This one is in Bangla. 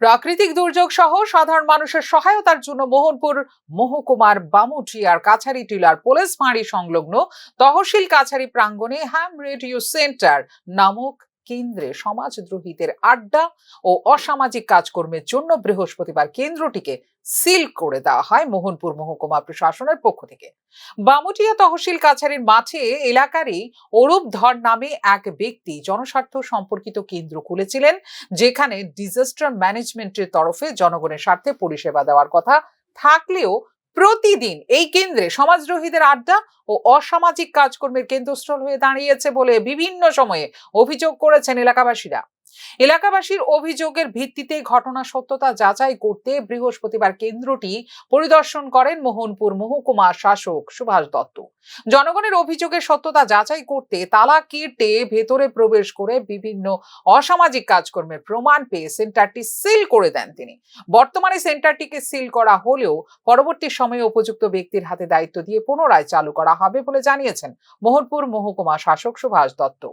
প্রাকৃতিক দুর্যোগ সহ সাধারণ মানুষের সহায়তার জন্য মোহনপুর মহকুমার বামুটিয়ার কাছারি টিলার পুলিশ ফাঁড়ি সংলগ্ন তহসিল কাছারি প্রাঙ্গণে হ্যাম রেডিও সেন্টার নামক কেন্দ্রে সমাজদ্রোহীদের আড্ডা ও অসামাজিক কাজকর্মের জন্য বৃহস্পতিবার কেন্দ্রটিকে সিল করে দেওয়া হয় মোহনপুর মহকুমা প্রশাসনের পক্ষ থেকে। বামুটিয়া তহসিল কাছারির মাঠে এলাকারই অরূপ ধর নামে এক ব্যক্তি জনস্বার্থ সম্পর্কিত কেন্দ্র খুলেছিলেন, যেখানে ডিজাস্টার ম্যানেজমেন্টের তরফে জনগণের স্বার্থে পরিষেবা দেওয়ার কথা থাকলেও প্রতিদিন এই কেন্দ্রে সমাজদ্রোহীদের আড্ডা ও অসামাজিক কাজকর্মের কেন্দ্রস্থল হয়ে দাঁড়িয়েছে বলে বিভিন্ন সময়ে অভিযোগ করেছেন এলাকাবাসীরা। এলাকাবাসীর অভিযোগের ভিত্তিতে ঘটনা সত্যতা যাচাই করতে বৃহস্পতিবার কেন্দ্রটি পরিদর্শন করেন মোহনপুর মহকুমা শাসক সুভাষ দত্ত। জনগণের অভিযোগের সত্যতা যাচাই করতে তালা কেটে ভেতরে প্রবেশ করে বিভিন্ন অসামাজিক কাজকর্মের প্রমাণ পেয়ে সেন্টারটি সিল করে দেন তিনি। বর্তমানে সেন্টারটিকে সিল করা হলেও পরবর্তী সময়ে উপযুক্ত ব্যক্তির হাতে দায়িত্ব দিয়ে পুনরায় চালু করা হবে বলে জানিয়েছেন মোহনপুর মহকুমা শাসক সুভাষ দত্ত।